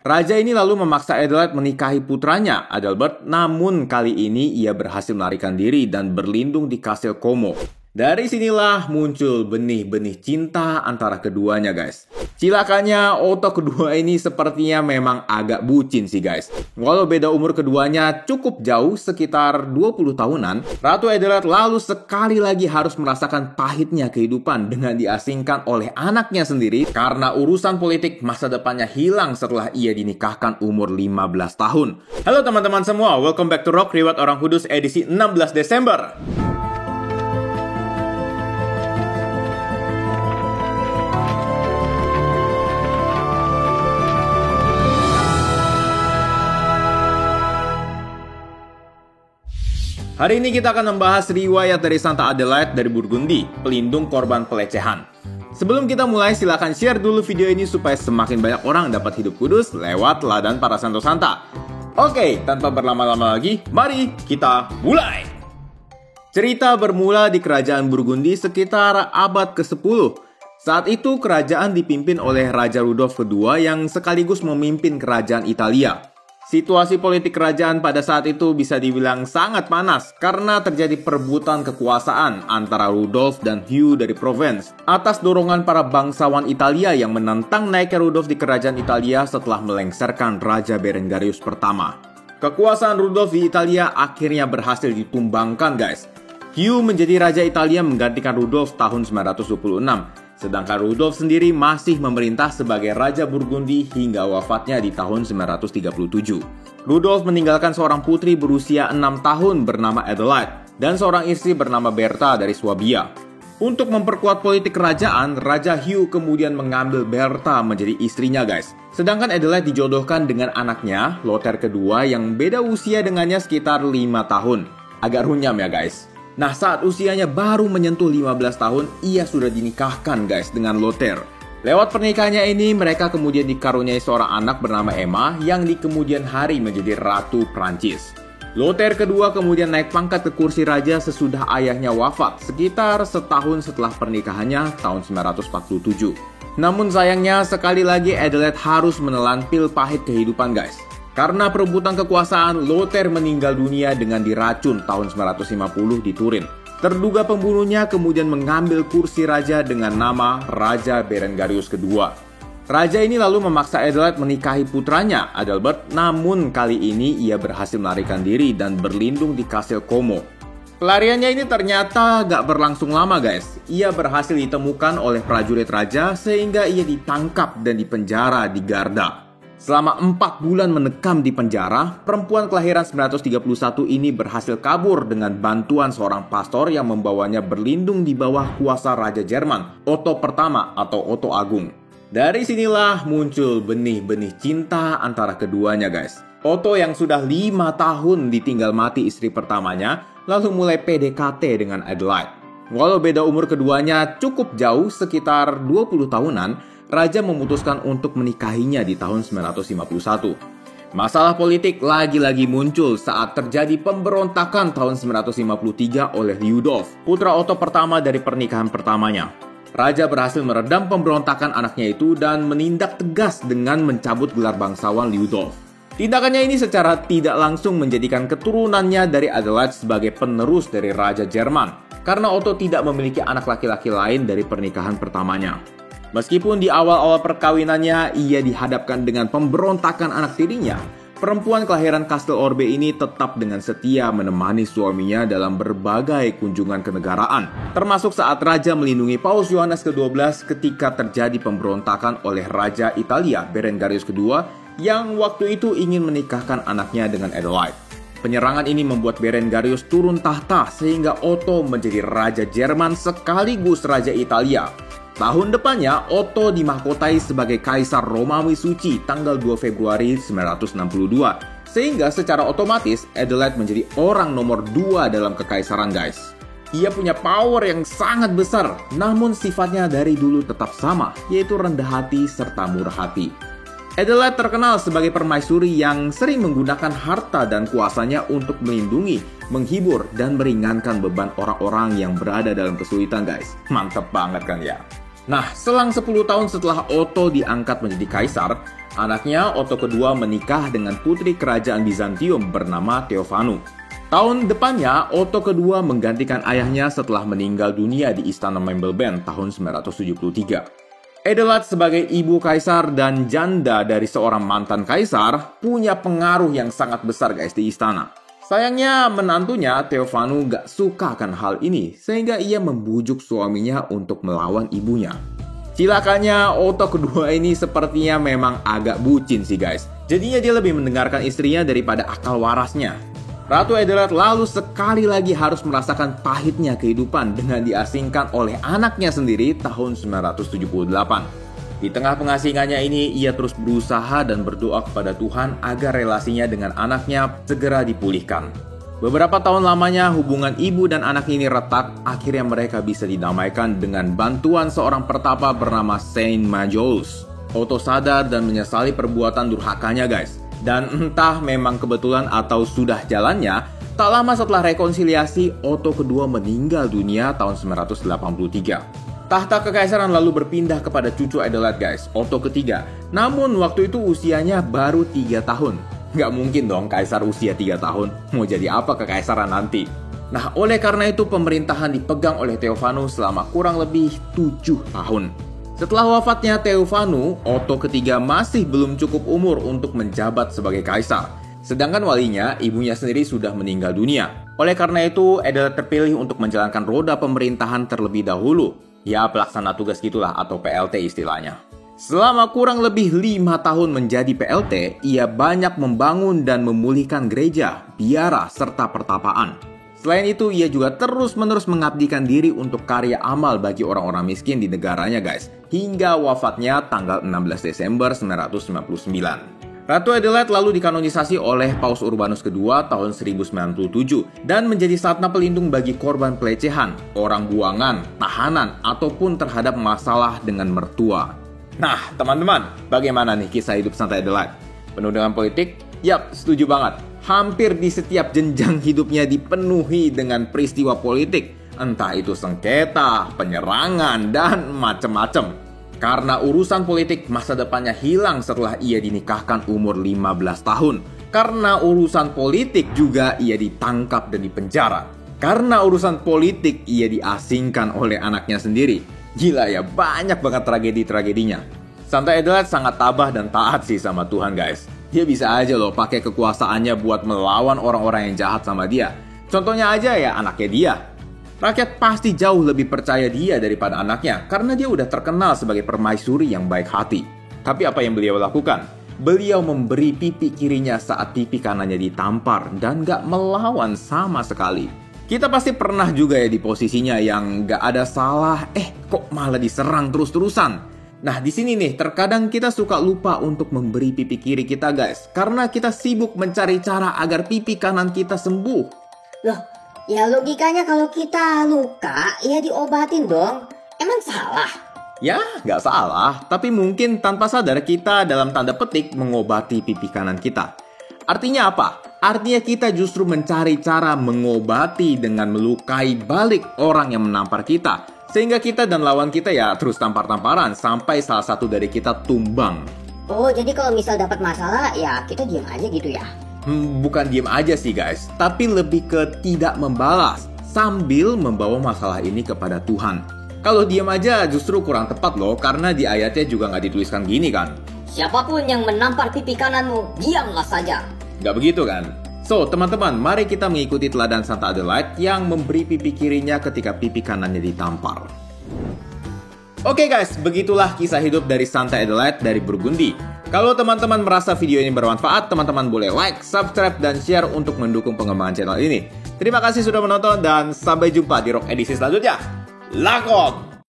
Raja ini lalu memaksa Adelaide menikahi putranya, Adalbert, namun kali ini ia berhasil melarikan diri dan berlindung di Kastil Como. Dari sinilah muncul benih-benih cinta antara keduanya, guys. Cilakanya, Otto kedua ini sepertinya memang agak bucin sih, guys. Walau beda umur keduanya cukup jauh, sekitar 20 tahunan, Ratu Adelaide lalu sekali lagi harus merasakan pahitnya kehidupan dengan diasingkan oleh anaknya sendiri karena urusan politik masa depannya hilang setelah ia dinikahkan umur 15 tahun. Halo teman-teman semua, welcome back to Rock Riwayat Orang Kudus edisi 16 Desember. Hari ini kita akan membahas riwayat dari Santa Adelaide dari Burgundy, pelindung korban pelecehan. Sebelum kita mulai, silakan share dulu video ini supaya semakin banyak orang dapat hidup kudus lewat teladan para Santo Santa. Oke, tanpa berlama-lama lagi, mari kita mulai! Cerita bermula di kerajaan Burgundy sekitar abad ke-10. Saat itu kerajaan dipimpin oleh Raja Rudolf II yang sekaligus memimpin kerajaan Italia. Situasi politik kerajaan pada saat itu bisa dibilang sangat panas karena terjadi perebutan kekuasaan antara Rudolf dan Hugh dari Provence atas dorongan para bangsawan Italia yang menentang naiknya Rudolf di kerajaan Italia setelah melengsarkan Raja Berengarius pertama. Kekuasaan Rudolf di Italia akhirnya berhasil ditumbangkan, guys. Hugh menjadi Raja Italia menggantikan Rudolf tahun 926. Sedangkan Rudolf sendiri masih memerintah sebagai Raja Burgundy hingga wafatnya di tahun 937. Rudolf meninggalkan seorang putri berusia 6 tahun bernama Adelaide dan seorang istri bernama Bertha dari Swabia. Untuk memperkuat politik kerajaan, Raja Hugh kemudian mengambil Bertha menjadi istrinya, guys. Sedangkan Adelaide dijodohkan dengan anaknya, Lothair kedua, yang beda usia dengannya sekitar 5 tahun. Agak runyam ya, guys. Nah, saat usianya baru menyentuh 15 tahun, ia sudah dinikahkan, guys, dengan Lothair. Lewat pernikahannya ini, mereka kemudian dikaruniai seorang anak bernama Emma yang di kemudian hari menjadi Ratu Prancis. Lothair kedua kemudian naik pangkat ke kursi raja sesudah ayahnya wafat, sekitar setahun setelah pernikahannya tahun 947. Namun sayangnya, sekali lagi Adelaide harus menelan pil pahit kehidupan, guys. Karena perebutan kekuasaan, Lothair meninggal dunia dengan diracun tahun 950 di Turin. Terduga pembunuhnya kemudian mengambil kursi raja dengan nama Raja Berengarius II. Raja ini lalu memaksa Adelaide menikahi putranya, Adalbert, namun kali ini ia berhasil melarikan diri dan berlindung di Kastil Como. Pelariannya ini ternyata gak berlangsung lama, guys. Ia berhasil ditemukan oleh prajurit raja sehingga ia ditangkap dan dipenjara di Garda. Selama 4 bulan menekam di penjara, perempuan kelahiran 931 ini berhasil kabur dengan bantuan seorang pastor yang membawanya berlindung di bawah kuasa Raja Jerman, Otto pertama atau Otto Agung. Dari sinilah muncul benih-benih cinta antara keduanya, guys. Otto yang sudah 5 tahun ditinggal mati istri pertamanya, lalu mulai PDKT dengan Adelaide. Walau beda umur keduanya cukup jauh, sekitar 20 tahunan, Raja memutuskan untuk menikahinya di tahun 951. Masalah politik lagi-lagi muncul saat terjadi pemberontakan tahun 953 oleh Liudolf, putra Otto pertama dari pernikahan pertamanya. Raja berhasil meredam pemberontakan anaknya itu dan menindak tegas dengan mencabut gelar bangsawan Liudolf. Tindakannya ini secara tidak langsung menjadikan keturunannya dari Adelaide sebagai penerus dari Raja Jerman, karena Otto tidak memiliki anak laki-laki lain dari pernikahan pertamanya. Meskipun di awal-awal perkawinannya ia dihadapkan dengan pemberontakan anak tirinya, perempuan kelahiran Kastel Orbe ini tetap dengan setia menemani suaminya dalam berbagai kunjungan kenegaraan, termasuk saat Raja melindungi Paus Yohanes ke-12 ketika terjadi pemberontakan oleh Raja Italia Berengarius II yang waktu itu ingin menikahkan anaknya dengan Adelaide. Penyerangan ini membuat Berengarius turun tahta sehingga Otto menjadi Raja Jerman sekaligus Raja Italia. Tahun depannya, Otto dimahkotai sebagai Kaisar Romawi Suci tanggal 2 Februari 962. Sehingga secara otomatis, Adelaide menjadi orang nomor 2 dalam kekaisaran, guys. Ia punya power yang sangat besar, namun sifatnya dari dulu tetap sama, yaitu rendah hati serta murah hati. Adelaide terkenal sebagai permaisuri yang sering menggunakan harta dan kuasanya untuk melindungi, menghibur, dan meringankan beban orang-orang yang berada dalam kesulitan, guys. Mantep banget kan ya? Nah, selang 10 tahun setelah Otto diangkat menjadi kaisar, Anaknya, Otto kedua, menikah dengan putri kerajaan Bizantium bernama Theophanu. Tahun depannya, Otto kedua menggantikan ayahnya setelah meninggal dunia di Istana Membelben tahun 973. Adelheid sebagai ibu kaisar dan janda dari seorang mantan kaisar punya pengaruh yang sangat besar guys di istana. Sayangnya menantunya Theophanu gak suka akan hal ini sehingga ia membujuk suaminya untuk melawan ibunya. Cilakanya Otto kedua ini sepertinya memang agak bucin sih guys. Jadinya dia lebih mendengarkan istrinya daripada akal warasnya. Ratu Adelheid lalu sekali lagi harus merasakan pahitnya kehidupan dengan diasingkan oleh anaknya sendiri tahun 978. Di tengah pengasingannya ini, ia terus berusaha dan berdoa kepada Tuhan agar relasinya dengan anaknya segera dipulihkan. Beberapa tahun lamanya hubungan ibu dan anak ini retak, akhirnya mereka bisa didamaikan dengan bantuan seorang pertapa bernama Saint Majols. Otto sadar dan menyesali perbuatan durhakanya guys. Dan entah memang kebetulan atau sudah jalannya, tak lama setelah rekonsiliasi, Otto kedua meninggal dunia tahun 983. Tahta kekaisaran lalu berpindah kepada cucu Adelheid guys, Otto ketiga. Namun waktu itu usianya baru 3 tahun. Nggak mungkin dong kaisar usia 3 tahun. Mau jadi apa kekaisaran nanti? Nah, oleh karena itu pemerintahan dipegang oleh Theophanu selama kurang lebih 7 tahun. Setelah wafatnya Theophanu, Otto ketiga masih belum cukup umur untuk menjabat sebagai kaisar. Sedangkan walinya, ibunya sendiri sudah meninggal dunia. Oleh karena itu, Adelheid terpilih untuk menjalankan roda pemerintahan terlebih dahulu. Ya, pelaksana tugas gitulah atau PLT istilahnya. Selama kurang lebih 5 tahun menjadi PLT, ia banyak membangun dan memulihkan gereja, biara, serta pertapaan. Selain itu, ia juga terus-menerus mengabdikan diri untuk karya amal bagi orang-orang miskin di negaranya guys. Hingga wafatnya tanggal 16 Desember 999. Ratu Adelheid lalu dikanonisasi oleh Paus Urbanus II tahun 1097 dan menjadi satna pelindung bagi korban pelecehan, orang buangan, tahanan, ataupun terhadap masalah dengan mertua. Nah, teman-teman, bagaimana nih kisah hidup Santa Adelheid? Penuh dengan politik? Yap, setuju banget. Hampir di setiap jenjang hidupnya dipenuhi dengan peristiwa politik, entah itu sengketa, penyerangan, dan macam-macam. Karena urusan politik, masa depannya hilang setelah ia dinikahkan umur 15 tahun. Karena urusan politik juga ia ditangkap dan dipenjara. Karena urusan politik ia diasingkan oleh anaknya sendiri. Gila ya, banyak banget tragedi-tragedinya. Santa Adelheid sangat tabah dan taat sih sama Tuhan guys. Dia bisa aja loh pakai kekuasaannya buat melawan orang-orang yang jahat sama dia. Contohnya aja ya anaknya dia. Rakyat pasti jauh lebih percaya dia daripada anaknya karena dia udah terkenal sebagai permaisuri yang baik hati. Tapi apa yang beliau lakukan? Beliau memberi pipi kirinya saat pipi kanannya ditampar dan gak melawan sama sekali. Kita pasti pernah juga ya di posisinya yang gak ada salah, kok malah diserang terus-terusan. Nah di sini nih terkadang kita suka lupa untuk memberi pipi kiri kita guys, karena kita sibuk mencari cara agar pipi kanan kita sembuh. Loh, ya logikanya kalau kita luka, ya diobatin dong. Emang salah? Ya, nggak salah. Tapi mungkin tanpa sadar kita dalam tanda petik mengobati pipi kanan kita. Artinya apa? Artinya kita justru mencari cara mengobati dengan melukai balik orang yang menampar kita. Sehingga kita dan lawan kita ya terus tampar-tamparan sampai salah satu dari kita tumbang. Oh, jadi kalau misal dapat masalah, ya kita diam aja gitu ya? Bukan diem aja sih guys, tapi lebih ke tidak membalas sambil membawa masalah ini kepada Tuhan. Kalau diem aja justru kurang tepat loh, karena di ayatnya juga nggak dituliskan gini kan. Siapapun yang menampar pipi kananmu, diamlah saja. Nggak begitu kan? So, teman-teman, mari kita mengikuti teladan Santa Adelheid yang memberi pipi kirinya ketika pipi kanannya ditampar. Oke guys, begitulah kisah hidup dari Santa Adelheid dari Burgundy. Kalau teman-teman merasa video ini bermanfaat, teman-teman boleh like, subscribe, dan share untuk mendukung pengembangan channel ini. Terima kasih sudah menonton dan sampai jumpa di Rock edisi selanjutnya. Lakon!